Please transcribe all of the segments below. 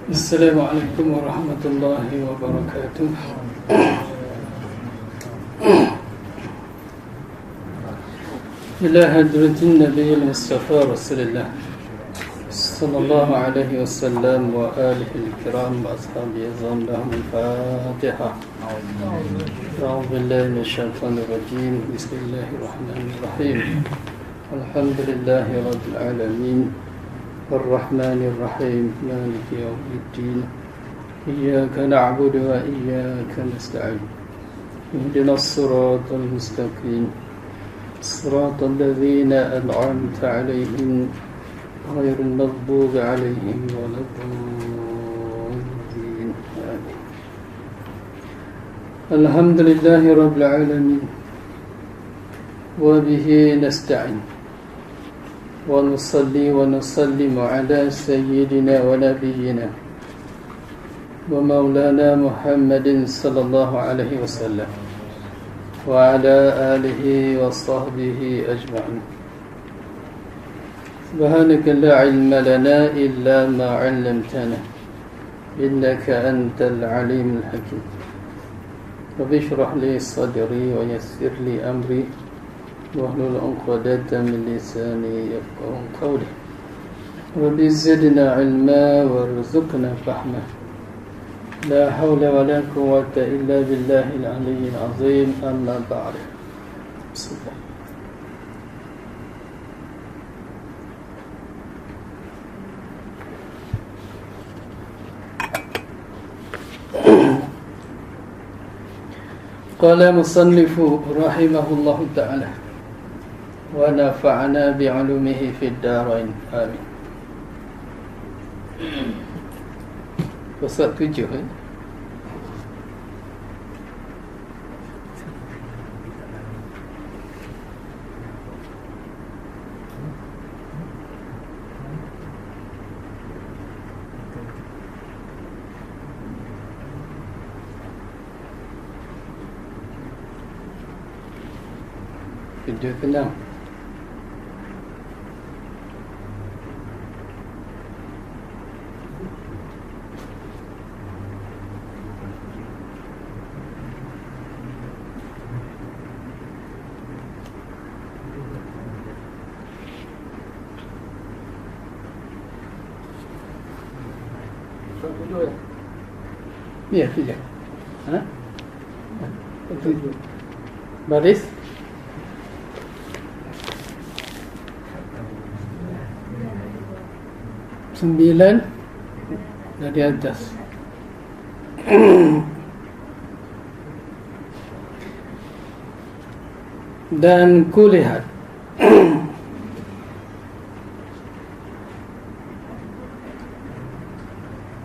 Assalamualaikum warahmatullahi wabarakatuh. Ila hadratin Nabi Mustafa Rasulullah sallallahu alaihi wasallam wa alihi al-kiram wa ashabihi azam al-Fatiha. A'udzu billahi minasyaitonir rajim. Bismillahirrahmanirrahim. Alhamdulillahi rabbil alamin. الرحمن الرحيم مالك يوم الدين إياك نعبد وإياك نستعين اهدنا الصراط المستقيم صراط الذين أنعمت عليهم غير المغضوب عليهم ولا الضالين الحمد لله رب العالمين وبه نستعين ونصلي ونسلم على سيدنا ونبينا ومولانا محمد صلى الله عليه وسلم وعلى آله وصحبه أجمعين. سبحانك لا علم لنا إلا ما علمتنا إنك أنت العليم الحكيم. رب اشرح لي صدري ويسر لي أمري واحلل عقدة من لساني يفقهوا قولي. رب زدنا علما وارزقنا فهما. لا حول ولا قوة إلا بالله العلي العظيم. أما بعد. بسم الله. قال مصنف رحمه الله تعالى ونفعنا بعلومه في الدارين آمين. Pasal 7 Kerja kenang. Ya, kerja. Ha? Baris. Sembilan dari atas. Dan kulihat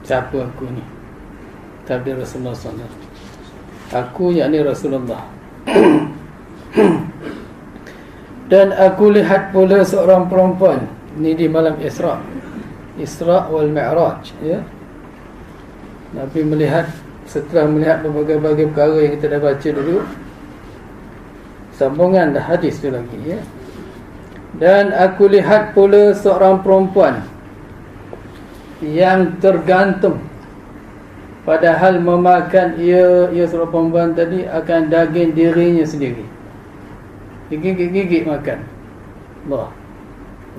siapa aku ni? Tabir Rasulullah SAW. Aku yakni Rasulullah. Dan aku lihat pula seorang perempuan. Ini di malam Isra' wal Mi'raj, ya. Nabi melihat, setelah melihat berbagai-bagai perkara yang kita dah baca dulu, sambungan dah hadis tu lagi, ya. Dan aku lihat pula seorang perempuan yang tergantung, padahal memakan ia seorang perempuan tadi akan daging dirinya sendiri. Gigit-gigit makan. Allah,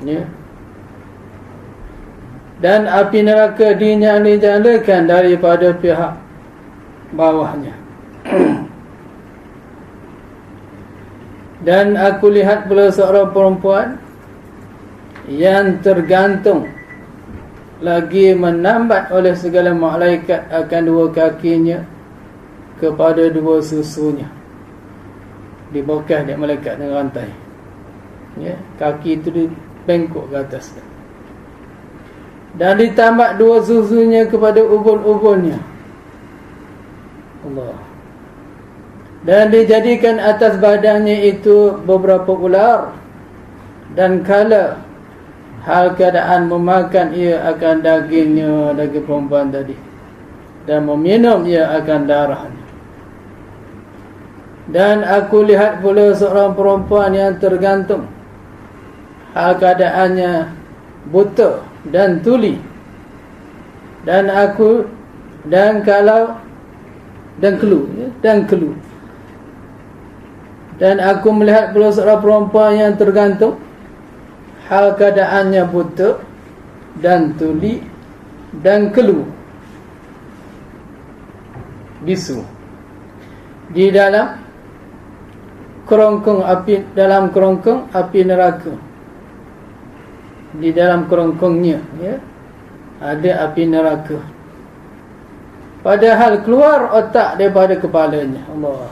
ya. Dan api neraka dinyalakan daripada pihak bawahnya. Dan aku lihat pula seorang perempuan yang tergantung, lagi menambat oleh segala malaikat akan dua kakinya kepada dua susunya. Dibokah dia malaikat dengan rantai, ya. Kaki itu dibengkok ke atas. Dan ditambah dua susunya kepada ubun-ubunnya. Allah. Dan dijadikan atas badannya itu beberapa ular. Dan kala hal keadaan memakan ia akan dagingnya, daging perempuan tadi, dan meminum ia akan darahnya. Dan aku lihat pula seorang perempuan yang tergantung, hal keadaannya buta dan tuli, Dan aku dan kalau dan kelu ya, dan kelu. Dan aku melihat pula seorang perempuan yang tergantung, hal keadaannya buta dan tuli dan kelu, bisu, di dalam kerongkong api neraka. Di dalam kerongkongnya ya, ada api neraka. Padahal keluar otak daripada kepalanya. Allah,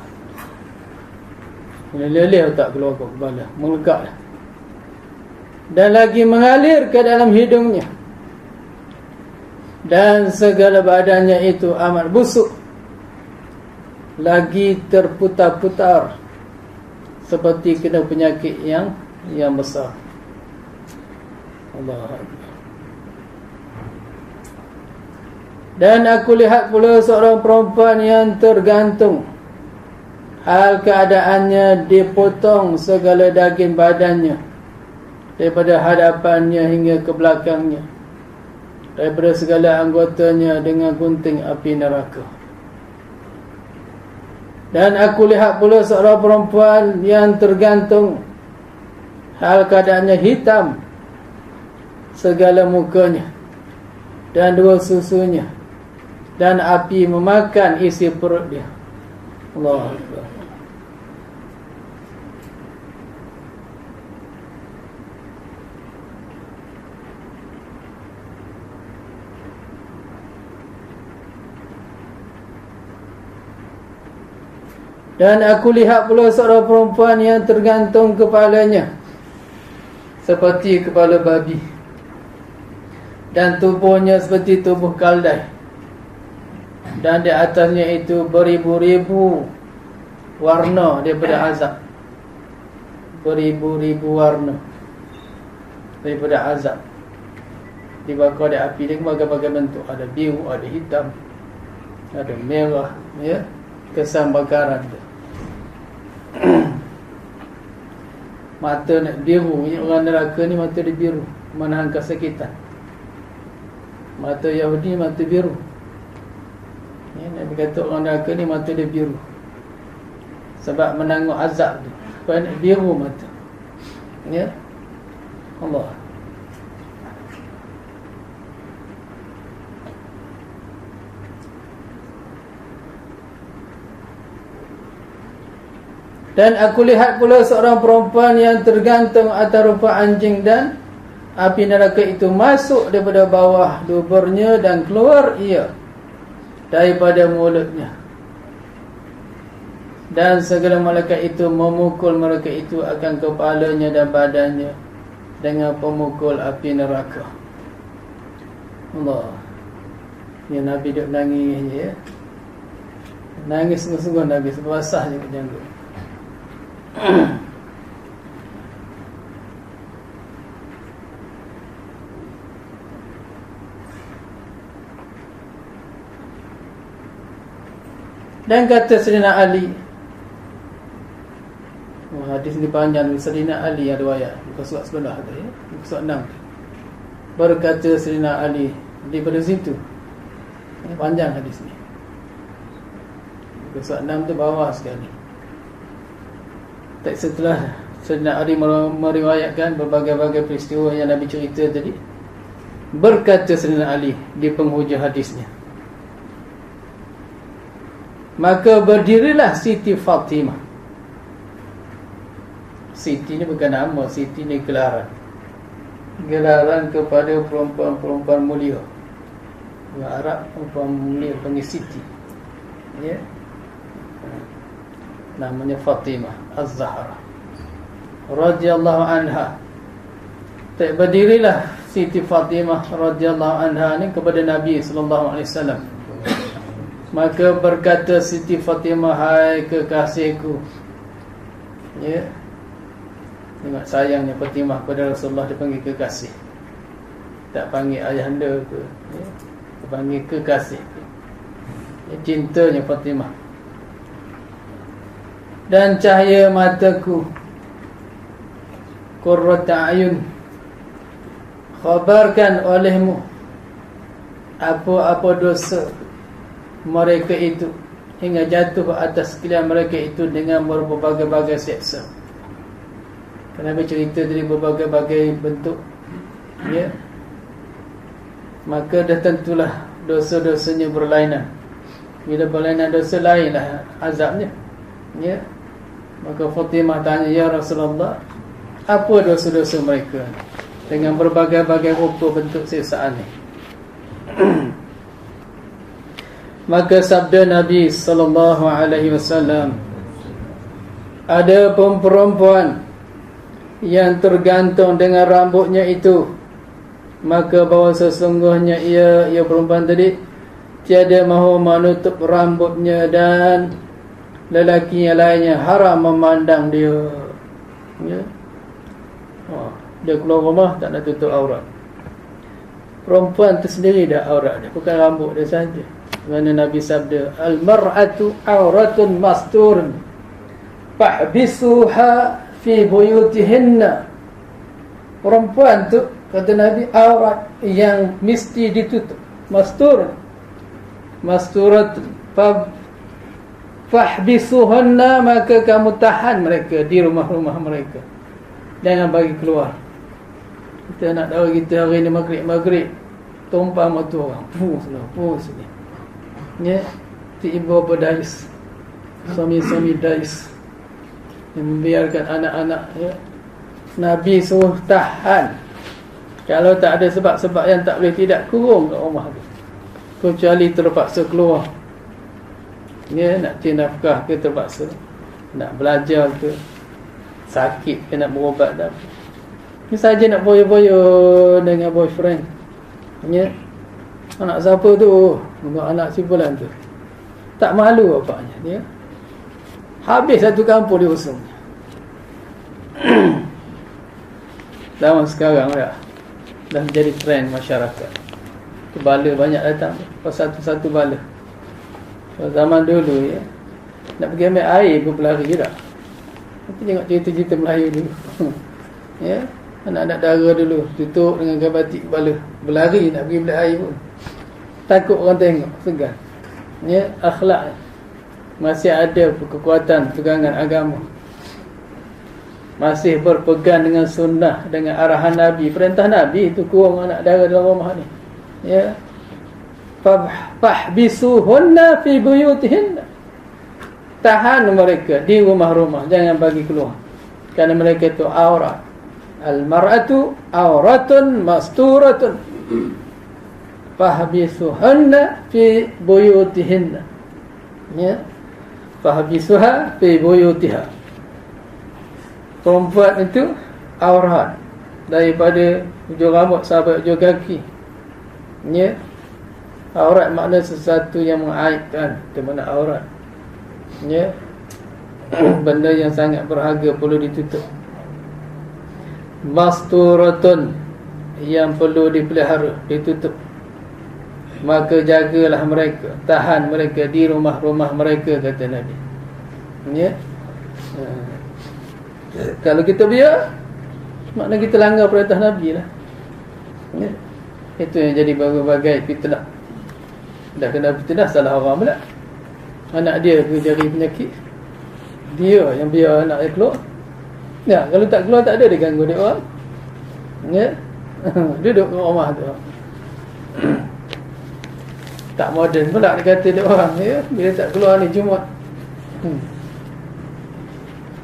leleh otak keluar ke kepala, melegaklah. Dan lagi mengalir ke dalam hidungnya. Dan segala badannya itu amat busuk, lagi terputar-putar, seperti kena penyakit yang besar. Allah Akbar. Dan aku lihat pula seorang perempuan yang tergantung, hal keadaannya dipotong segala daging badannya, daripada hadapannya hingga ke belakangnya, daripada segala anggotanya dengan gunting api neraka. Dan aku lihat pula seorang perempuan yang tergantung, hal keadaannya hitam segala mukanya dan dua susunya, dan api memakan isi perut dia. Allah Akbar. Dan aku lihat pula seorang perempuan yang tergantung kepalanya seperti kepala babi, dan tubuhnya seperti tubuh kaldai, dan di atasnya itu beribu-ribu warna daripada azab. Beribu-ribu warna daripada azab. Dibakar di api dengan berbagai bentuk. Ada biru, ada hitam, ada merah ya, kesan bakaran tu. Mata nak biru, orang neraka ni mata dia biru, menahan kesakitan. Mata Yahudi mata biru ya, Nabi kata orang neraka ni mata dia biru sebab menanggung azab tu, sebab biru mata ya. Allah. Dan aku lihat pula seorang perempuan yang tergantung atas rupa anjing, dan api neraka itu masuk daripada bawah duburnya dan keluar ia daripada mulutnya. Dan segala malaikat itu memukul mereka itu akan kepalanya dan badannya dengan pemukul api neraka. Allah. Ya, Nabi duduk nangis ya. Nangis sungguh-sungguh Nabi, sebasah je janggut. Dan kata Sayyidina Ali, hadis ni panjang, Sayyidina Ali yang riwayat bukan surat sebelah tu ya, bukan surat 6. Berkata Sayyidina Ali daripada situ. Ini panjang hadis ni. Bukan surat 6 tu bawah sekali. Tak, setelah Sayyidina Ali meriwayatkan berbagai-bagai peristiwa yang Nabi cerita tadi, berkata Sayyidina Ali di penghujung hadisnya, maka berdirilah Siti Fatimah. Siti ni bukan nama, Siti ni gelaran. Gelaran kepada perempuan-perempuan mulia. Orang Arab perempuan mulia panggil Siti ya. Namanya Fatimah Az-Zahra radhiyallahu anha. Tak, berdirilah Siti Fatimah radhiyallahu anha ni kepada Nabi sallallahu alaihi wasallam. Maka berkata Siti Fatimah, hai kekasihku ya. Tengok sayangnya Fatimah kepada Rasulullah, dipanggil kekasih, tak panggil ayahanda ke ya. Dipanggil kekasih ya, cintanya Fatimah. Dan cahaya mataku, qurrata ayun, khabarkan olehmu apa-apa dosa mereka itu hingga jatuh atas sekalian mereka itu dengan berbagai-bagai seksa. Kenapa cerita dari berbagai-bagai bentuk, ya? Maka dah tentulah dosa-dosanya berlainan. Bila berlainan dosa, lainlah azabnya, ya. Maka Fatimah tanya, ya Rasulullah, apa dosa-dosa mereka dengan berbagai-bagai rupa bentuk siksaan ni? Maka sabda Nabi sallallahu alaihi wasallam, ada perempuan yang tergantung dengan rambutnya itu, maka bahawa sesungguhnya ia perempuan tadi tiada mahu menutup rambutnya, dan lelaki yang lainnya haram memandang dia, ya. Dia keluar rumah tak nak tutup aurat. Perempuan tu sendiri dah aurat dia, bukan rambut dia saja. Kerana Nabi sabda, al-mar'atu auratun masturun fahbisuha fi buyutihinna. Perempuan tu, kata Nabi, aurat yang mesti ditutup. Masturat fahbisuhunna, maka kamu tahan mereka di rumah-rumah mereka, jangan bagi keluar. Kita nak tahu, kita hari ni maghrib tumpah mata orang, pus ni, ya. Ibu berdais, suami-suami dais yang membiarkan anak-anak, ya. Nabi suruh tahan. Kalau tak ada sebab-sebab yang tak boleh tidak, kurung kat rumah tu, kecuali terpaksa keluar, ya. Nak cari nafkah ke terpaksa, nak belajar ke, sakit ke, nak berubat dah. Ni saja nak boyo-boyo dengan boyfriend, ya. Anak siapa tu? Anak si bulan tu. Tak malu bapaknya, dia. Habis satu kampung dia usung. Zaman sekarang dah menjadi trend masyarakat. Bala banyak datang, satu-satu bala. Zaman dulu, ya, nak pergi ambil air pun berlari je dah. Kita tengok cerita-cerita Melayu dulu. Ya, anak-anak dara dulu tutup dengan kain batik kepala, berlari nak pergi beli air pun, takut orang tengok, segan. Ya, akhlak masih ada kekuatan pegangan agama, masih berpegang dengan sunnah, dengan arahan Nabi, perintah Nabi itu kurung anak dara dalam rumah ni, ya. Fahbisuhunna fi buyutihinna, tahan mereka di rumah-rumah, jangan bagi keluar, kerana mereka itu aurat. Al-mar'atu auratun masturatun fahbisuhunna fi buyutihinna, ya. Fahbisuha fi buyutiha. Perempuan itu aurat, daripada hujung rambut sampai hujung kaki, ya. Aurat makna sesuatu yang mengaibkan, itu makna aurat, ya. Benda yang sangat berharga perlu ditutup. Masturatun, yang perlu dipelihara, ditutup. Maka jagalah mereka, tahan mereka di rumah-rumah mereka, kata Nabi, ya. Kalau kita biar, makna kita langgar perintah Nabi lah, ya. Itu yang jadi berbagai fitnah. Dah kena fitnah, salah orang pula. Anak dia jari penyakit, dia yang biar anak dia keluar. Ya, kalau tak keluar tak ada dia ganggu dia orang, ya. Duduk kat rumah tu. Tak moden pula dia kata dia orang, ya. Bila tak keluar ni Jumaat,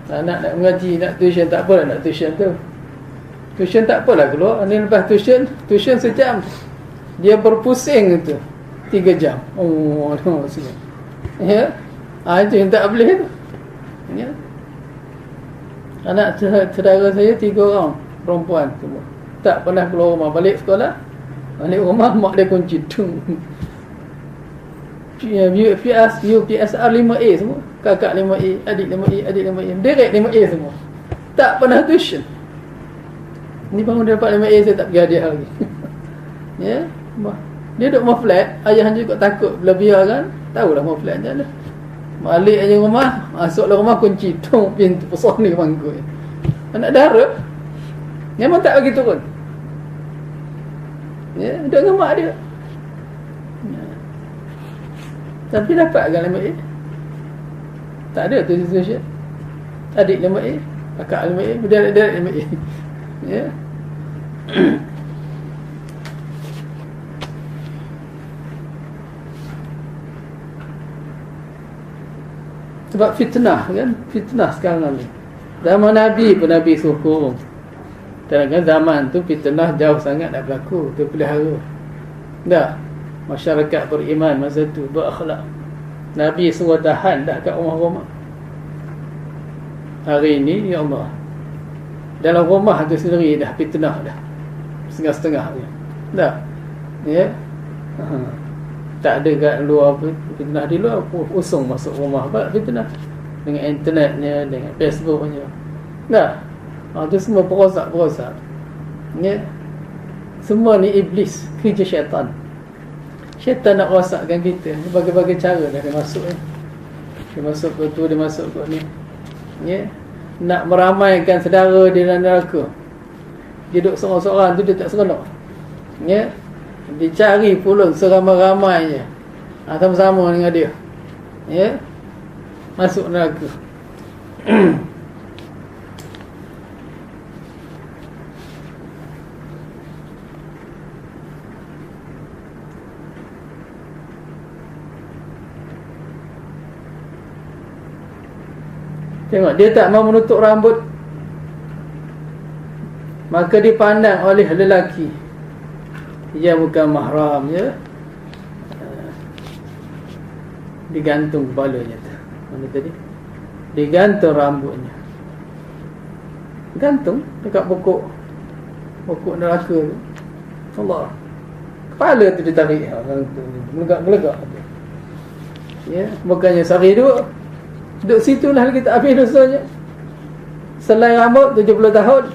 anak nak mengaji, nak tuition, tak apalah nak tuition tu. Tuition tak apalah keluar. Ni lepas tuition sejam, dia berpusing tu 3 jam. Oh, maksudnya, ya. Itu yang tak boleh tu, ya. Anak saudara saya 3 orang, perempuan semua, tak pernah keluar rumah. Balik sekolah, balik rumah, mak dia kunci tung. UPSR 5A semua, kakak 5A, adik 5A, adik 5A, direct 5A semua, tak pernah tuition. Ni bangun dia dapat 5A, saya tak pergi hadiah lagi. Ya, dia duduk rumah flat, ayah juga takut bila biarkan, tahulah rumah flat macam mana. Balik aja rumah, masuklah rumah, kunci tung pintu, besar ni bangku. Anak dara memang tak bagi turun, ya, duduk dengan mak dia. Tapi dapat kan lemah A? Tak ada tu situation. Adik lemah A, kakak lemah A, berderet-deret lemah A. Ya. Sebab fitnah kan, fitnah sekarang ni. Zaman Nabi pun Nabi suruh. Kadang-kadang zaman tu fitnah jauh sangat nak berlaku, terpelihara. Tak, masyarakat beriman masa tu berakhlak. Nabi suruh tahan dah kat rumah-rumah. Hari ini ya Allah, dalam rumah tu sendiri dah fitnah dah. Setengah-setengah je. Tak. Ya. Tak ada kat luar fitnah di luar, usung masuk rumah apa fitnah dengan internetnya, dengan Facebooknya. Dah. Tu semua perosak. Ya. Semua ni iblis, kerja syaitan. Syaitan nak rosakkan kita berbagai-bagai cara dah dia masuk ni. Dia masuk ke tu, dia masuk ke ni. Ya. Nak meramaikan saudara di dalam neraka. Dia duduk seorang-seorang tu dia tak seronok. Ya. Dicari pulun seramai-ramainya, sama-sama dengan dia. Ya. Masuk neraka. Tengok, dia tak mau menutup rambut, maka dipandang oleh lelaki yang bukan mahram, ya. Digantung kepalanya tu. Mana tadi? Digantung rambutnya. Gantung dekat pokok neraka tu. Allah. Kepala tu ditarik, gelegak-gelegak. Ya, bukannya sehari duduk situ lah kita habis dosanya. Selai rambut 70 tahun.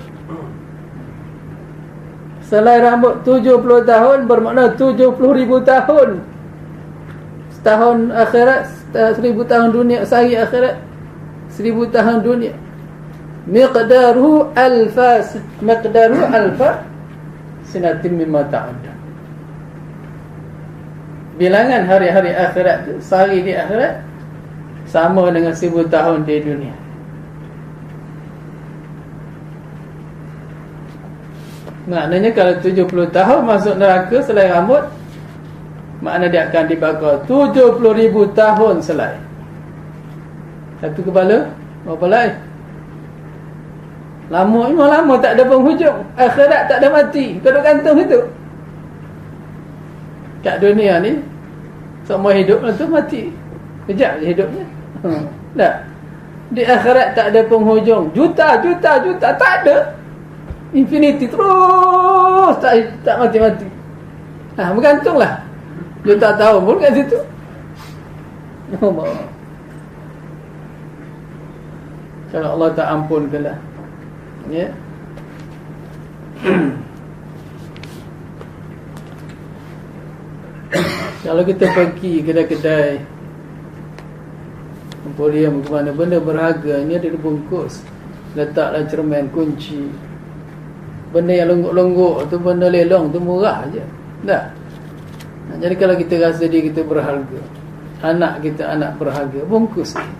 Selai rambut 70 tahun bermakna 70,000 tahun. Setahun akhirat, 1000 tahun dunia. Sehari akhirat 1000 tahun dunia. Miqdaruhu alfa sinatin mimma ta'udun. Bilangan hari-hari akhirat tu, sehari di akhirat sama dengan 1000 tahun di dunia. Maknanya kalau 70 tahun masuk neraka selai rambut, makna dia akan dibakar 70,000 tahun selai. Satu kepala, berapa lagi? Lama tak ada penghujung. Akhirat tak ada mati. Kau duduk gantung itu. Kat dunia ni semua hidup lepas tu mati. Kejap je hidupnya. Tak. Di akhirat tak ada penghujung. Juta tak ada. Infinity terus tak mati-mati. Bergantunglah. Juta tahun pun kat situ. Allah. Kalau Allah tak ampunkanlah. Ya. Kalau kita pergi kedai-kedai emporium ke mana, benda berharga ni ada dibungkus, letaklah cermin, kunci. Benda yang longgok-longgok tu, benda lelong tu murah je. Tak? Jadi kalau kita rasa diri kita berharga, anak kita anak berharga, bungkus dia.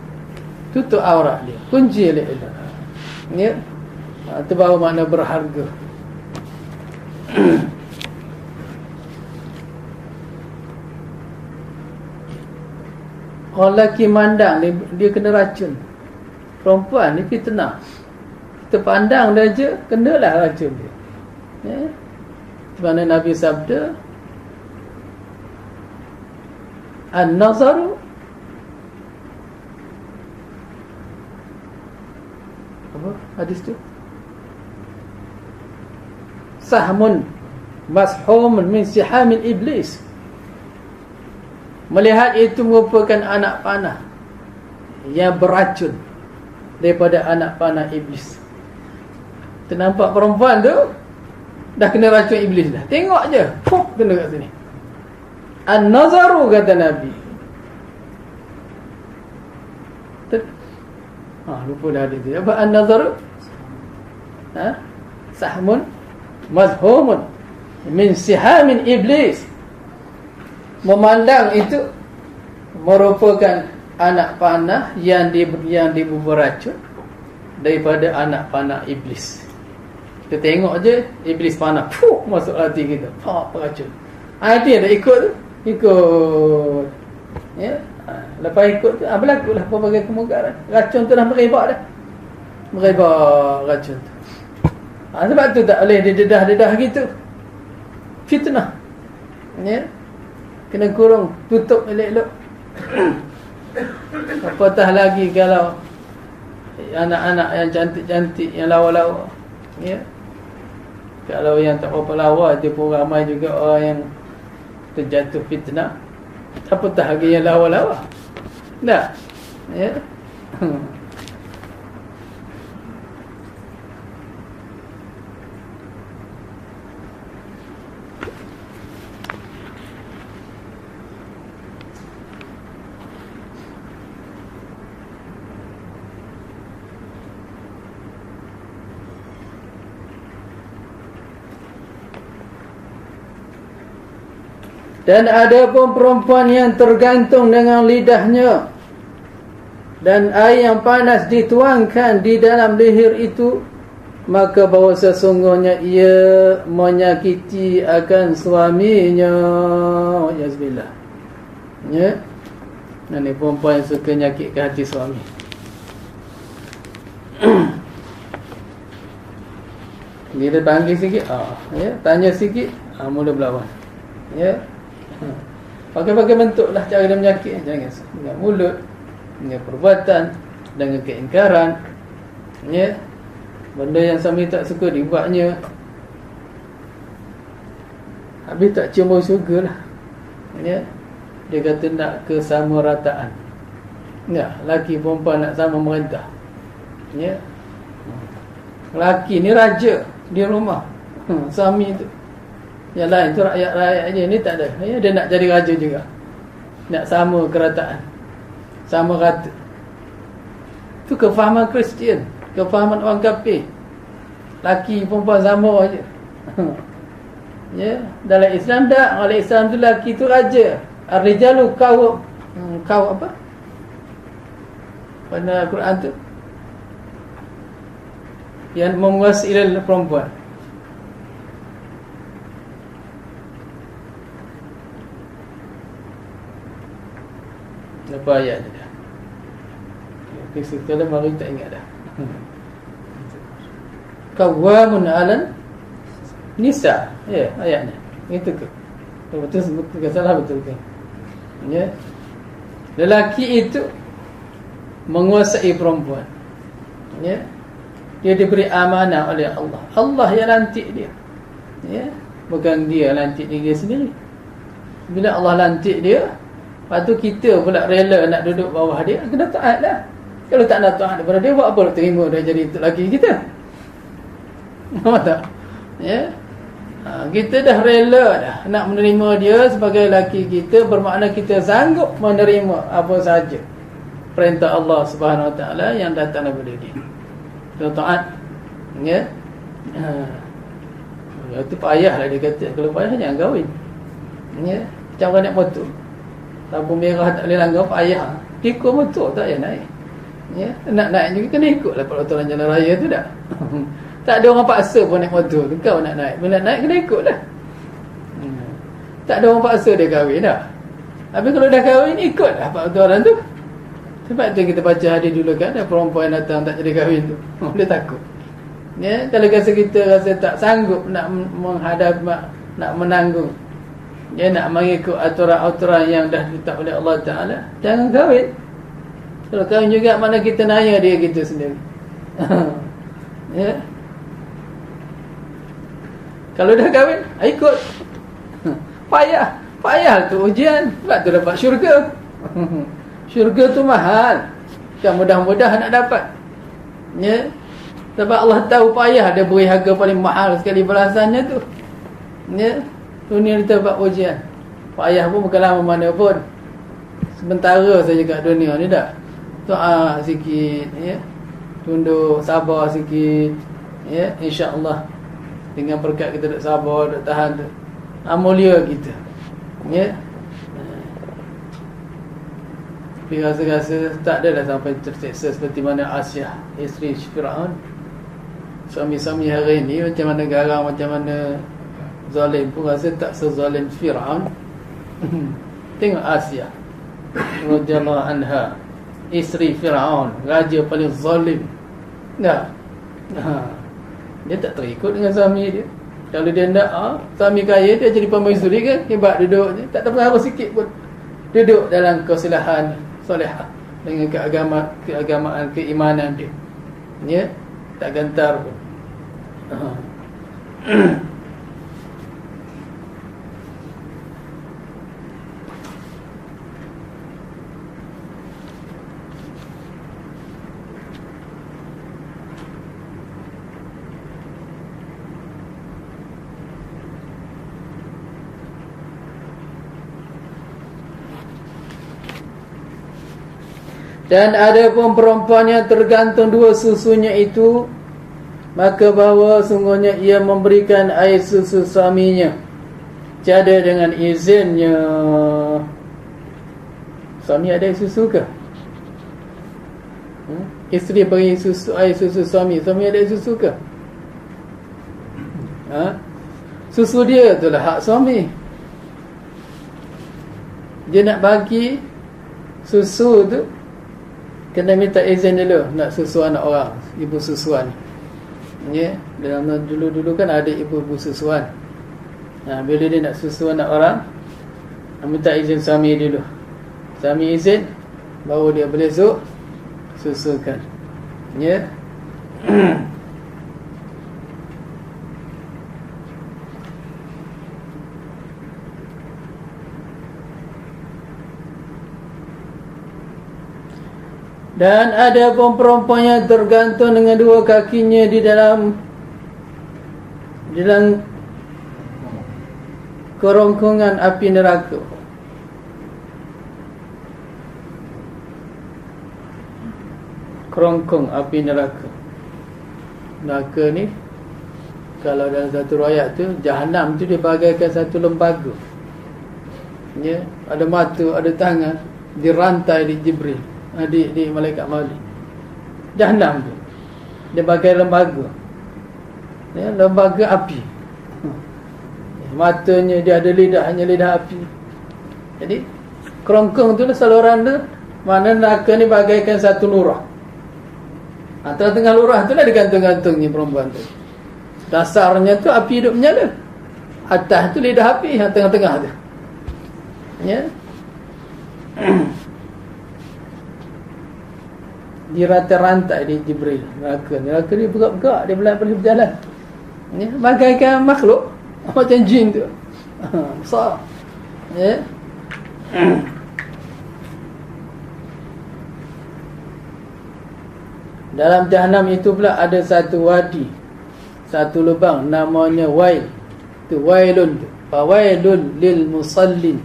Tutup aurat dia, kunci elok-elok. Ya. Itu baru makna berharga. Orang lelaki mandang dia kena racun. Perempuan ni fitnah. Kita pandang dia je, kenalah racun dia. Ya. Di mana Nabi sabda, An-nazaru apa hadis tu? Sahmun mashumun min sihamil iblis. Melihat itu merupakan anak panah yang beracun daripada anak panah iblis. Kita nampak perempuan tu dah kena racun iblis dah. Tengok je, pop, kena kat sini. An-nazaru kata Nabi. Lupa dah ada tu. Apa an-nazaru? Sahmun mazhumun min sihamin iblis. memandang itu merupakan anak panah yang diberi racun daripada anak panah iblis. Kita tengok je iblis panah masuk hati kita, racun. Itu yang dah ikut tu, ikut. Ya, lepas ikut tu berlakulah pelbagai kemungkaran. Racun tu dah merebak dah. Merebak racun tu. Sebab tu tak boleh dedah-dedah gitu. Fitnah. Ya. Kena kurung, tutup elok-elok. Apatah lagi kalau anak-anak yang cantik-cantik, yang lawa-lawa. Ya. Kalau yang tak berapa lawa, dia pun ramai juga orang yang terjatuh fitnah. Apatah lagi yang lawa-lawa. Tak? Ya. Dan ada pun perempuan yang tergantung dengan lidahnya, dan air yang panas dituangkan di dalam leher itu, maka bahawa sesungguhnya ia menyakiti akan suaminya. Yazbillah. Ya. Ini perempuan yang suka nyakitkan hati suami. Bila panggil sikit, ya, tanya sikit, mula berlawan. Ya. Pakai-pakai bentuk lah cara dia menyakit. Jangan dengan mulut, dengan perbuatan, dengan keingkaran. Ya. Benda yang suami tak suka dibuatnya. Habis tak cium bau syurga lah. Ya. Dia kata nak kesamarataan. Ya, laki perempuan nak sama merintah. Ya. Laki ni raja di rumah. Suami tu, yang lain tu rakyat-rakyat je. Ni tak ada. Ya, dia nak jadi raja juga. Nak sama kerataan, sama rata. Itu kefahaman Kristian, kefahaman orang kafir. Laki perempuan sama aja. Ya, dalam Islam tak. Dalam Islam tu laki tu raja. Ar-rijalu kau apa? Pada Quran tu yang menguasai perempuan. Apa ayat dia? Kalau mari tak ingat dah. Qawwamun 'alan nisa. Ya, ayatnya. Itu ke. Betul salah betul ke? Ya. Lelaki itu menguasai perempuan. Ya. Dia diberi amanah oleh Allah. Allah yang lantik dia. Ya. Bukan dia lantik diri dia sendiri. Bila Allah lantik dia, lepas tu kita pula rela nak duduk bawah dia, kena taat lah. Kalau tak nak taat daripada dia, buat apa nak terima dia jadi lelaki kita? Nampak tak? Ya. Kita dah rela dah nak menerima dia sebagai lelaki kita, bermakna kita sanggup menerima apa saja perintah Allah Subhanahu Wa Taala yang datang daripada dia. Kita taat. Ya. Itu payah lah dia kata. Kalau payah jangan kahwin. Ya. Macam orang naik motor, lampu merah tak boleh langgar, payah. Ikut motor tak payah naik. Ya. Nak naik juga kena ikut lah peraturan jalan raya tu dah. Tak ada orang paksa pun naik motor tu. Kau nak naik, bila nak naik kena ikut lah. Tak ada orang paksa dia kahwin dah. Tapi kalau dah kahwin, ikut lah peraturan tu. Sebab tu kita baca hadis dulu kan, ada perempuan datang tak jadi kahwin tu. Dia takut. Ya, kalau kita rasa tak sanggup nak menghadap, nak menanggung, dia nak mengikut aturan-aturan yang dah ditetap oleh Allah Ta'ala, jangan kahwin. Kalau kahwin juga, mana kita naya dia kita sendiri. Ya. Kalau dah kahwin, ikut. Payah tu ujian. Sebab tu dapat syurga. Syurga tu mahal, kan mudah-mudah nak dapat. Ya. Sebab Allah tahu payah, dia beri harga paling mahal sekali balasannya tu. Ya. Dunia ni dapat ujian. Payah pun bukan lama mana pun. Sementara saja kat dunia ni dah. Doa sikit, ya. Tunduk, sabar sikit. Ya, insya-Allah. Dengan berkat kita duk sabar, duk tahan tu, mulia kita. Ya. Tapi rasa-rasa tak adalah sampai terseksa seperti mana Asyah, isteri Firaun. Suami-suami hari ini macam mana garang, macam mana zalim pun rasa tak sezalim Firaun. Tengok Asyah radhiyallahu anha, isteri Firaun, raja paling zalim. Nah, dia tak terikut dengan suami dia. Kalau dia nak suami kaya, dia jadi pemaisuri kan, hebat duduk je, tak ada pengaruh sikit pun. Duduk dalam kesilahan solehah dengan keagamaan, keimanan dia. Ya, tak gentar pun. Dan ada pun perempuan yang tergantung dua susunya itu, maka bahawa sungguhnya ia memberikan air susu suaminya tiada dengan izinnya. Suami ada air susu ke? Isteri bagi air susu suami, suami ada air susu ke? Susu dia itulah hak suami. Dia nak bagi susu tu, kena minta izin dulu nak susu anak orang, ibu susuan. Ya, dalam dulu-dulu kan ada ibu-ibu susuan. Bila dia nak susu anak orang, minta izin suami dulu. Suami izin, baru dia boleh susukan. Ya. Dan ada pun perempuan yang tergantung dengan dua kakinya di dalam kerongkongan api neraka. Kerongkong api neraka. Neraka ni, kalau dalam satu riwayat tu, Jahannam tu dia bagaikan satu lembaga. Ya, ada mata, ada tangan, dirantai di Jibril, di malaikat Malik. Jahannam tu dia bagai lembaga, ya, lembaga api. Matanya dia ada lidahnya, lidah api. Jadi kerongkong tu lah saluran tu. Mana neraka ni bagaikan satu lurah. Tengah lurah tu lah digantung-gantungnya perempuan tu. Dasarnya tu api duduk menyala, atas tu lidah api, yang tengah-tengah tu. Ya. Dirata-rantai di Jibril. Neraka ni bergerak-gerak, dia boleh berjalan. Ya, bagaikan makhluk macam jin tu. Besar. Ya. Dalam Jahannam itu pula ada satu wadi, satu lubang namanya Wail. Tu Wailun tu. Fawailun lil musallin.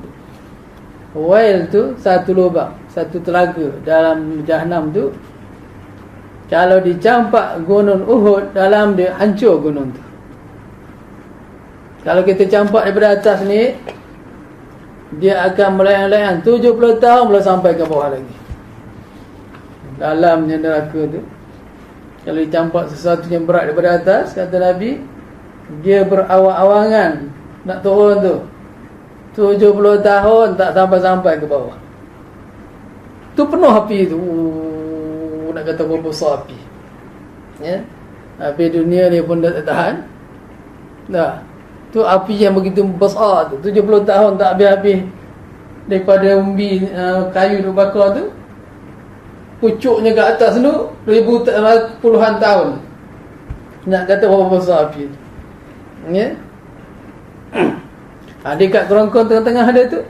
Wail tu satu lubang, satu telaga dalam Jahannam tu. Kalau dicampak gunung Uhud, dalam dia hancur gunung tu. Kalau kita campak daripada atas ni, dia akan melayang-layang 70 tahun belum sampai ke bawah lagi. Dalamnya neraka tu, kalau dicampak sesuatu yang berat daripada atas, kata Nabi, dia berawang-awangan nak turun tu 70 tahun tak sampai-sampai ke bawah. Tu penuh api tu. Nak kata berapa besar api. Ya. Api dunia ni pun tak tahan. Dah. Tu api yang begitu besar tu, 70 tahun tak habis-habis. Daripada umbi kayu tu bakar tu, pucuknya ke atas tu puluhan tahun. Nak kata berapa besar api tu. Ya. Dekat kerongkong tengah-tengah ada tu,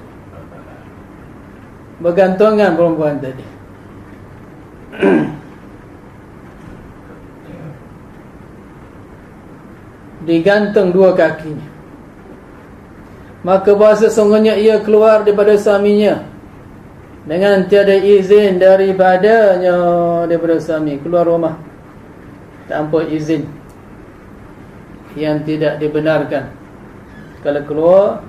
bergantungan perempuan tadi. Digantung dua kakinya. Maka bahasa sesungguhnya ia keluar daripada suaminya dengan tiada izin daripadanya, daripada suami. Keluar rumah tanpa izin yang tidak dibenarkan. Kalau keluar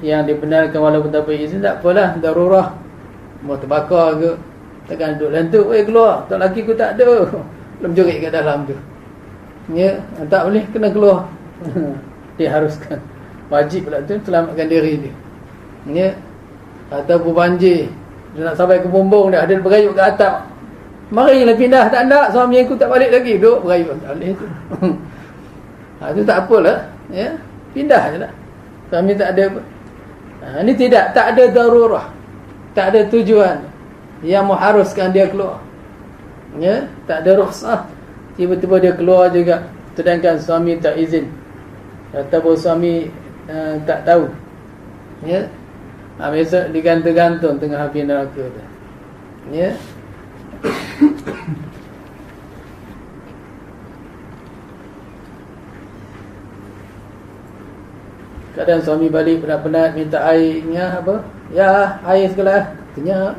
yang dibenarkan walaupun tanpa izin, tak apalah, darurah. mau terbakar ke, takkan duduk dalam tu, keluar, tak laki aku tak ada, belum jerit kat dalam tu, ya, tak boleh, kena keluar. Dia haruskan, wajib pula tu selamatkan diri dia, ya. Ataupun banjir, dia nak sampai ke bumbung dah, dia berayut ke atap, marilah pindah, tak nak, suami aku tak balik lagi, duduk berayut, tak boleh tu. Itu tak apalah, ya, pindah je lah, suami tak ada apa. Ini tak ada darurah, tak ada tujuan yang mengharuskan dia keluar, ya, tak ada rukhsah, tiba-tiba dia keluar juga sedangkan suami tak izin ataupun suami tak tahu, ya. Besok digantung-gantung tengah api neraka tu, ya. Kadang suami balik penat-penat minta airnya apa? Ya, air segelas. Kenyap.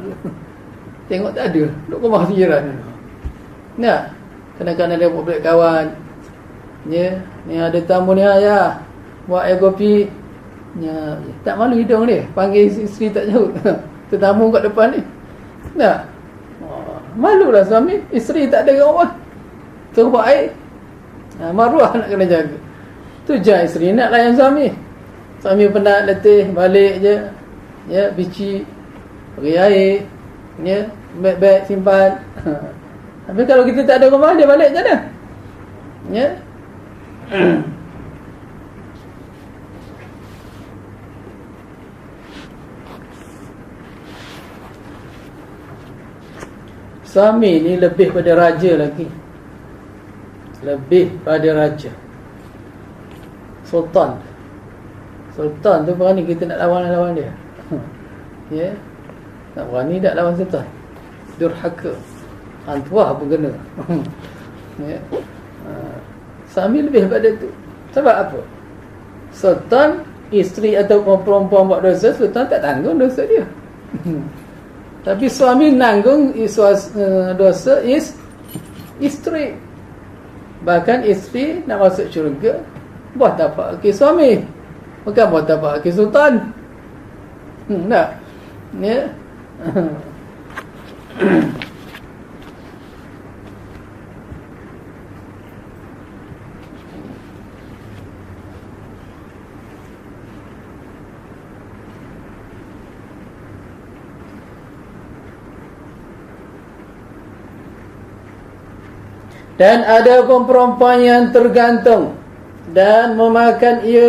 Tengok tak ada. Duduk rumah jiran. Nah, kadang-kadang dia buat balik kawan. Ya, ni ada tamu ni ya. Buat air kopi. Ya, tak malu hidung dia. Panggil isteri tak jauh. Tetamu kat depan ni. Nah. Malulah suami, isteri tak ada kat rumah. Suruh buat air. Maruah nak kena jaga. Tu je isteri nak layan suami. Suami penat, letih, balik je, ya, bici, beri air, ya, beg-beg simpan. Tapi kalau kita tak ada rumah, dia balik je dah, ya. Suami ni lebih pada raja lagi, lebih pada raja, sultan. Sultan tu berani kita nak lawan dia. Ya. Tak berani tak lawan sultan. Durhaka. Antuah pun kena. Ya. Suami lebih pada tu. Sebab apa? Sultan, isteri atau perempuan buat dosa, sultan tak tanggung dosa dia. Tapi suami nanggung dosa isteri. Bahkan isteri nak masuk syurga, buat tapak kaki suami. Bukan buat tapak kaki sultan. Tak. Ya. Dan ada pun perempuan yang tergantung dan memakan ia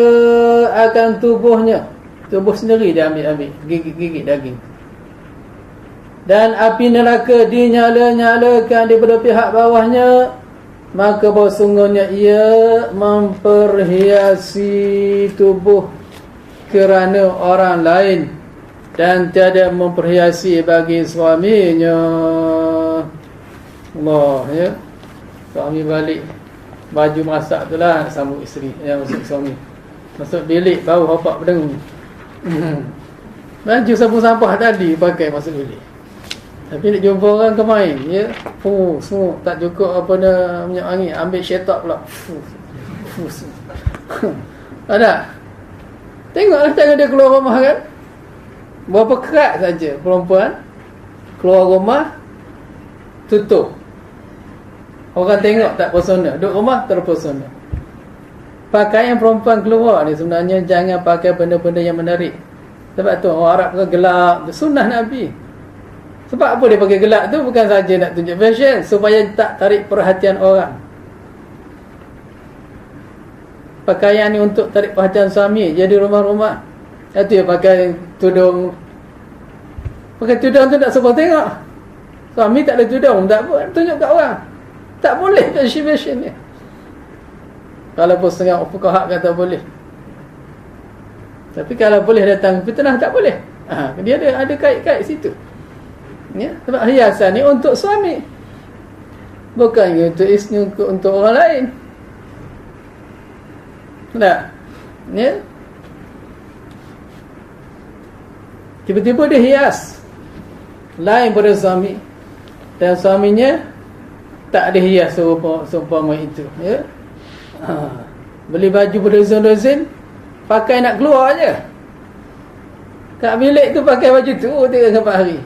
akan tubuhnya. Tubuh sendiri dia ambil gigit daging. Dan api neraka dinyala-nyalakan daripada pihak bawahnya, maka bahawa sungguhnya ia memperhiasi tubuh kerana orang lain dan tiada memperhiasi bagi suaminya. Allah, ya. Suami balik, baju masak tu lah sambut isteri, yang masuk suami. Masuk bilik, bau hopak berdengung. Baju sampah-sampah tadi pakai masuk bilik. Tapi nak jumpa orang kemain, ya. Semua tak cukup apa dah minyak angin, ambil syetak pula. Ada. Tengoklah cara dia keluar rumah kan. Berapa kerat saja perempuan keluar rumah, tutup. Orang tengok tak persona, duduk rumah terpesona. Pakaian perempuan keluar ni sebenarnya jangan pakai benda-benda yang menarik. Sebab tu orang Arab pakai gelap, sunnah Nabi. Sebab apa dia pakai gelap tu? Bukan saja nak tunjuk fashion, supaya tak tarik perhatian orang. Pakaian ni untuk tarik perhatian suami. Jadi rumah-rumah, itu dia pakai tudung. Pakai tudung tu tak semua tengok. Suami tak ada tudung, tak apa, tunjuk kat orang. Tak boleh fashion ni. Kalau pun setengah fuqaha kata boleh. Tapi kalau boleh datang fitnah tak boleh. Dia ada kait-kait situ. Ya, sebab hiasan ni untuk suami. Bukan untuk isteri, untuk orang lain. Tak. Ya. Tiba-tiba dia hias lain pada suami, dan suaminya tak ada hias seumpama itu, ya. Beli baju berdozin-dozin, pakai nak keluar aje. Kat bilik tu pakai baju tu 3-4 hari.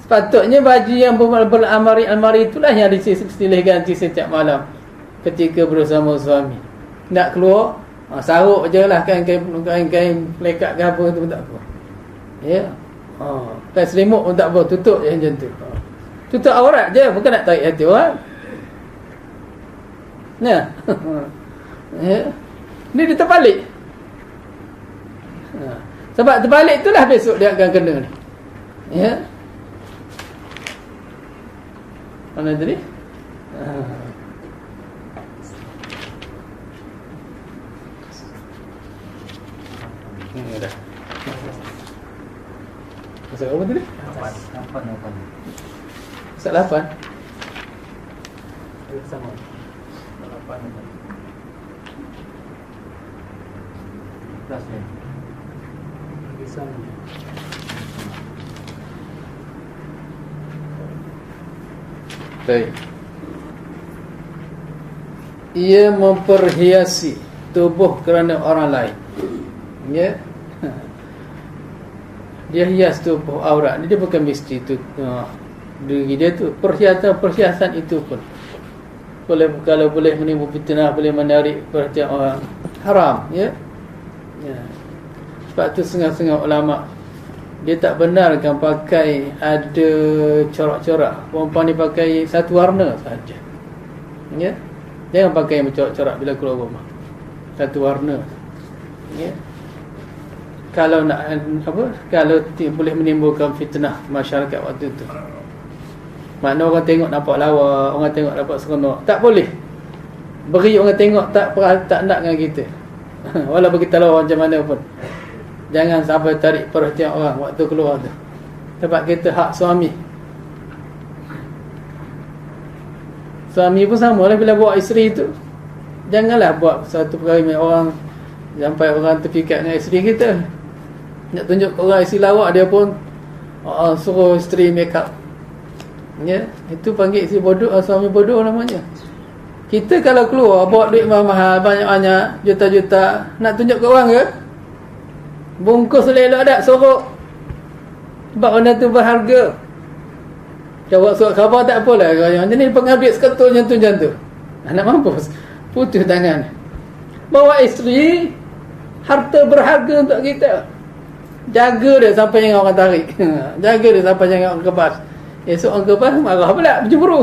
Sepatutnya baju yang beramari-almari itulah yang disilih ganti setiap malam ketika bersama suami. Nak keluar, saruk je lah, kain pelekat ke apa tu tak apa. Ya. Kain selimut pun tak apa, tutup je macam tu. Tutup aurat je, bukan nak tarik hati orang. Nah. Ya. Ni dia terbalik. Sebab terbalik itulah besok dia akan kena ni. Ya. Mana tadi? Dah. Pasal apa tadi? 8. Pasal 8. Sama. 8. Kelas ni. Sama. Baik. Ia memperhiasi tubuh kerana orang lain. Ya. Dia hias tubuh aurat. Dia bukan mesti tu diri dia tu. Perhiasan itu pun boleh, kalau boleh menimbul fitnah, boleh menarik perhatian orang, haram. Ya. Ya. Sebab tu setengah-setengah ulama dia tak benarkan pakai ada corak-corak. Perempuan ni pakai satu warna saja. Ya. Jangan pakai yang bercorak-corak bila keluar rumah. Satu warna. Ya. Kalau nak kalau boleh menimbulkan fitnah masyarakat waktu tu. Makna orang tengok nampak lawa, orang tengok nampak seronok. Tak boleh. Beri orang tengok tak nak dengan kita. Walaupun kita lawa macam mana pun. Jangan sampai tarik perhatian orang waktu keluar tu. Sebab kita hak suami. Suami pun sama lah bila bawa isteri tu. Janganlah buat satu perkara yang orang sampai orang terpikat dengan isteri kita. Nak tunjuk ke orang isteri lawak, dia pun suruh isteri make up. Ya, itu panggil isteri bodoh, suami bodoh namanya. Kita kalau keluar bawa duit mahal-mahal, banyak-banyak, juta-juta, nak tunjuk ke orang ke? Bungkus elok tak, sorok. Sebab benda tu berharga. Jawab surat khabar tak apalah. Macam ni pengambil seketul macam tu. Nak mampus, putus tangan. Bawa isteri, harta berharga untuk kita. Jaga dia sampai jangan orang tarik. Jaga dia sampai jangan orang kebas. Esok orang kebas marah pula, bercemburu.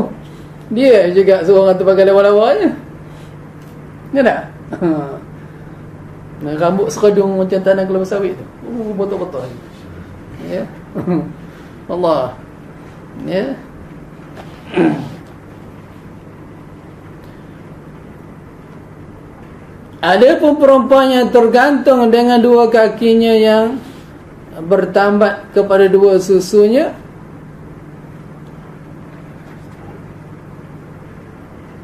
Dia juga suruh orang tu pakai lawa-lawa je. Ya tak? Rambut sekedung macam tanah kelapa sawit tu. Betul-betul. Ya. Allah. Ya. Ada pun perempuan yang tergantung dengan dua kakinya yang bertambat kepada dua susunya,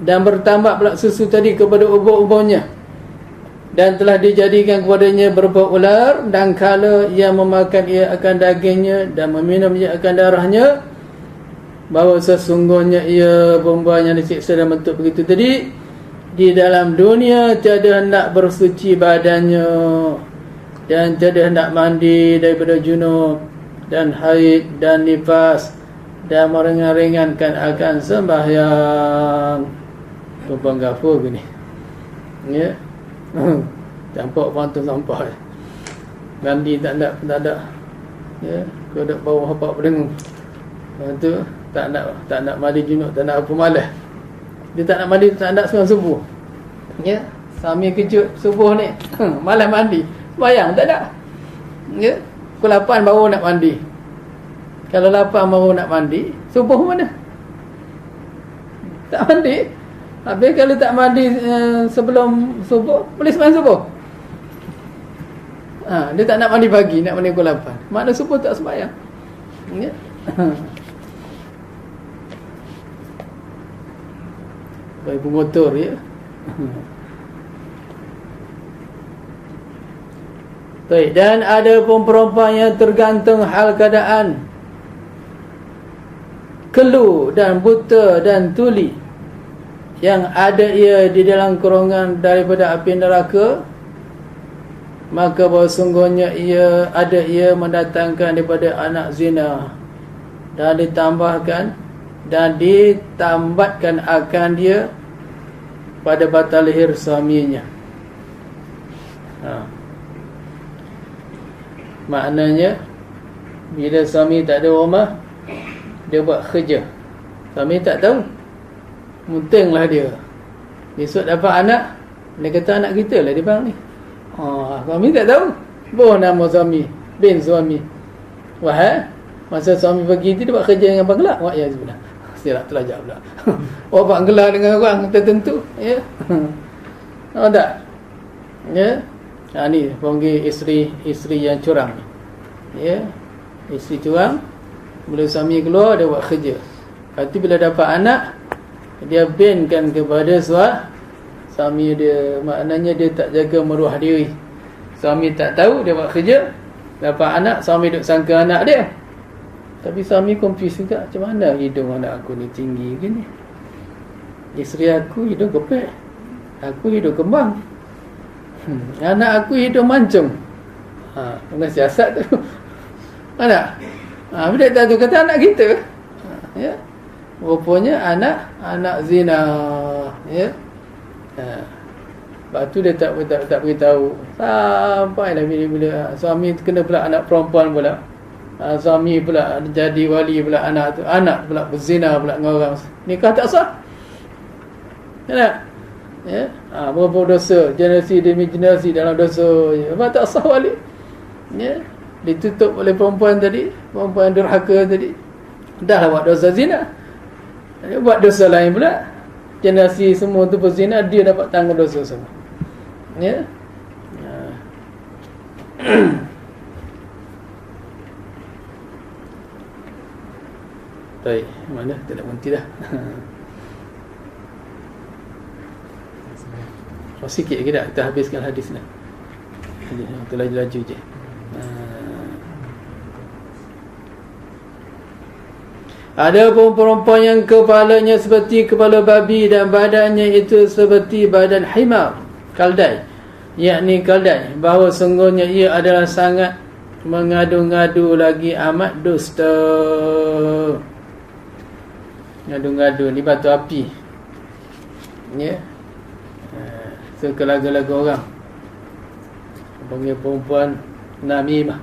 dan bertambat pula susu tadi kepada ubur-uburnya, dan telah dijadikan kepadanya berbau ular, dan kala ia memakan ia akan dagingnya dan meminum ia akan darahnya, bahawa sesungguhnya ia perempuan yang disiksa dalam bentuk begitu tadi, di dalam dunia tiada hendak bersuci badannya, dan tiada hendak mandi daripada junub dan haid dan nifas, dan meringan-ringankan akan sembahyang. Perempuan gafur ke ni? Ya. Campak pantu sampah. Mandi tak ada. Ya, kau dak bawah apa berdengung. Lepas tu tak nak mandi junub, tak nak apa malas. Dia tak nak mandi, tak nak sembahyang subuh. Ya, suami kejut subuh ni. Malas mandi. Sembahyang tak ada. Ya, pukul 8 baru nak mandi. Kalau 8 baru nak mandi, subuh mana? Tak mandi. Habis kalau tak mandi sebelum subuh, boleh sembahyang subuh. Dia tak nak mandi pagi, nak mandi pukul 8. Makna subuh tak sembahyang. Ya. Baik pengotor ya. Baik, dan ada pun perempuan yang tergantung hal keadaan kelu dan buta dan tuli, yang ada ia di dalam kurungan daripada api neraka, maka bahawa sungguhnya ia mendatangkan daripada anak zina, dan ditambahkan dan ditambatkan akan dia pada batang leher suaminya. Maknanya bila suami tak ada rumah, dia buat kerja. Suami tak tahu, muntenglah dia. Besok dapat anak, dia kata anak kita lah dia bang ni. Suami tak tahu, boh nama suami, bin suami. Wah, masa suami pergi tu dia buat kerja dengan bangla. Wah ya sebenarnya. Silap terlajak pula. Buat gelar dengan orang tertentu, ya. Tak? Ya. Ni panggil isteri yang curang. Ya. Isteri curang, bila suami keluar dia buat kerja. Lepas tu bila dapat anak, dia binkan kepada suami dia. Maknanya dia tak jaga maruah diri. Suami tak tahu dia buat kerja, dapat anak, suami duk sangka anak dia. Tapi suami confuse juga, macam mana hidung anak aku ni tinggi gini, isteri aku hidung kepek, aku hidung kembang, anak aku hidung mancung. Dengan siasat tu. Mana? Bila tak tahu kata anak kita. Ya. Rupanya anak zina. Ya. Lepas tu dia tak beritahu. Sampailah bila suami kena pula anak perempuan pula. Suami pula jadi wali pula anak tu. Anak pula berzina pula dengan orang. Nikah tak sah. Ya. Ya. Berapa dosa, generasi demi generasi dalam dosa. Apa tak sah wali. Ya. Ditutup oleh perempuan tadi, perempuan durhaka tadi. Dah lah buat dosa zina. Dia buat dosa lain pula. Generasi semua tu berzina, dia dapat tanggung dosa semua. Ya. Baik, mana? Tak nak berhenti dah. Sikit lagi tak? Kita habiskan hadis ni. Kita laju-laju je. Ada pun perempuan yang kepalanya seperti kepala babi dan badannya itu seperti badan himar, kaldai, yakni kaldai, bahawa sungguhnya ia adalah sangat mengadu-ngadu lagi amat dusta. Ngadu-ngadu ni batu api. Ya. Suka lagu-lagu orang. Panggil perempuan namimah.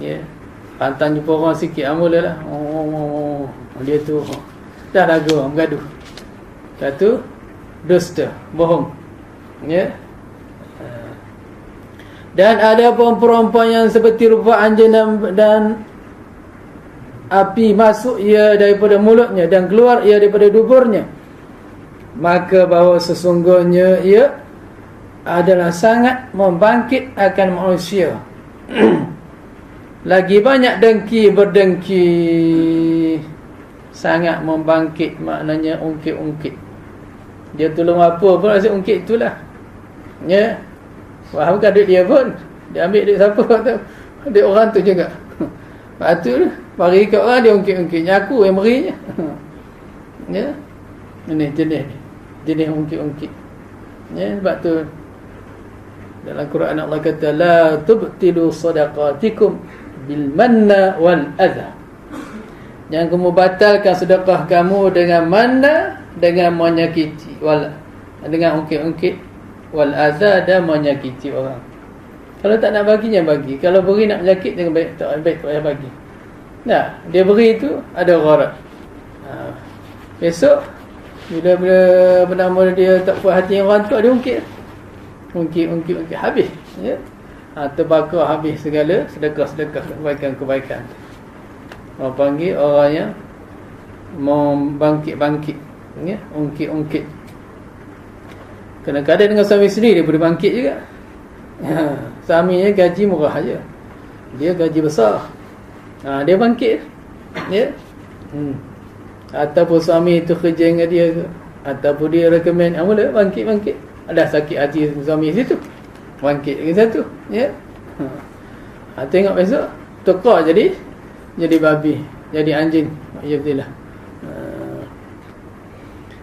Ya. Pantang jumpa orang sikit, mulalah. Dia tu dah lagu orang bergaduh. Satu dusta, bohong. Ya. Dan ada pun perempuan yang seperti rupa anjing dan api masuk ia daripada mulutnya dan keluar ia daripada duburnya. Maka bahawa sesungguhnya ia adalah sangat membangkit akan manusia. Lagi banyak dengki berdengki. Sangat membangkit maknanya ungkit-ungkit. Dia tolong apa pun rasa ungkit itulah. Ya. Wah, bukan duit dia pun. Dia ambil duit siapa tahu. Duit orang tu juga. Lepas tu bagi kat orang dia ungkit-ungkitnya, aku yang berinya. Ya. Ini jenis ungkit-ungkit. Ya, sebab tu dalam Quran Allah kata la tubtilu sadaqatikum bil manna wal adha. Jangan kamu batalkan sedekah kamu dengan manna, dengan menyakiti, dengan ungkit-ungkit, wal adha, dan menyakiti orang. Kalau tak nak bagi, jangan bagi. Kalau beri nak menyakit, jangan baik, tak payah bagi. Nah, dia beri itu ada gharat. Besok bila bernama dia tak puas hati orang tu, ada ungkit habis. Ya. Terbakar habis segala sedekah-sedekah, kebaikan-kebaikan. Orang panggil orang yang membangkit-bangkit, ya, ungkit-ungkit. Kadang-kadang dengan suami sendiri dia boleh bangkit juga. Suaminya gaji murah aja, dia gaji besar. Dia bangkit. Ya. Ataupun suami itu kerja dengan dia ke, ataupun dia recommend, mula bangkit. Ada sakit hati suami situ, bangkit lagi satu. Ya. Tengok besok tukar jadi babi, jadi anjing. Alhamdulillah.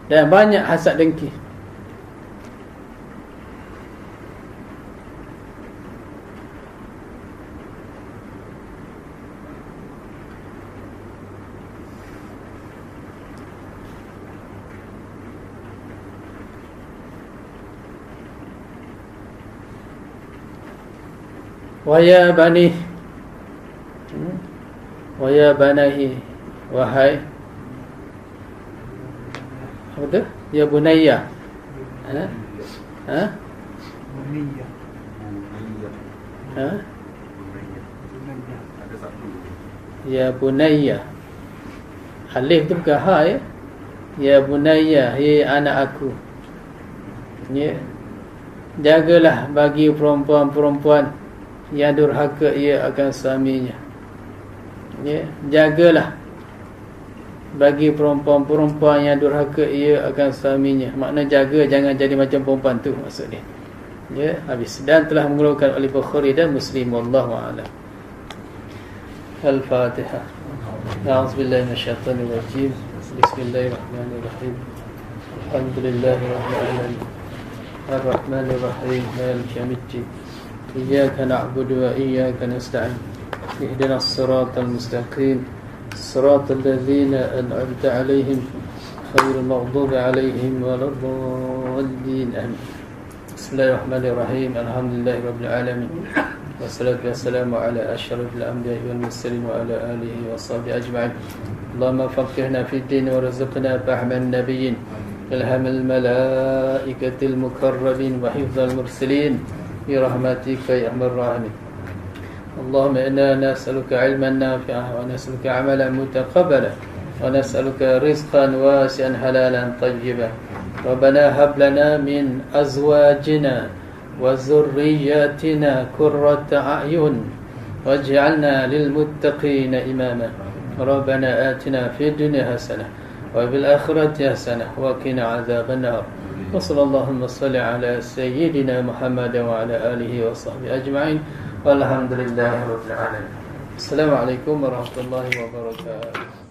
Dan banyak hasad dengki. Wahai bani, wahai banahi, wahai apa tu? Ya bunayya. Ha? Ha? Bunayya. Ha? Ya bunayya. Alif tu bukan ha ya. Ya bunayya, hei anak aku. Ya. Jagalah bagi perempuan-perempuan yang durhaka ia akan suaminya. Ya, jagalah bagi perempuan-perempuan yang durhaka ia akan suaminya. Makna jaga, jangan jadi macam perempuan tu maksud dia. Ya, habis. Dan telah mengeluarkan oleh Bukhari dan Muslim, wallahu a'lam. Al-Fatihah. A'udzubillahi minasyaitonir rajim. Bismillahirrahmanirrahim. Alhamdulillahirabbil alamin. Ar-Rahmanir Rahim. Maliki yaumiddin. Iyyaka na'budu wa iyyaka nasta'in. Ihdinas siratal mustaqim. Siratal ladzina an'amta 'alaihim ghairil maghdubi 'alaihim waladdallin. Amin. Bismillahirrahmanirrahim. Alhamdulillahirabbil alamin. Wassalatu wassalamu ala asyrafil anbiya'i wal mursalin wa ala alihi washabbihi ajma'in. Allahumma faqihna fid din warzuqna fahman nabiyyin. إلهام الملائكة المكرمين وحفظ المرسلين برحمتك يا أرحم الراحمين. اللهم إنا نسألك علما نافعا ونسألك عملا متقبلا ونسألك رزقا واسعا حلالا طيبا. ربنا هب لنا من أزواجنا وذرياتنا قرة أعين واجعلنا للمتقين إماما. ربنا آتنا في الدنيا حسنة وفي الآخرة حسنة وقنا عذاب النار. وصلى اللهم صل على سيدنا محمد وعلى آله وصحبه أجمعين والحمد لله رب العالمين. السلام عليكم ورحمة الله وبركاته.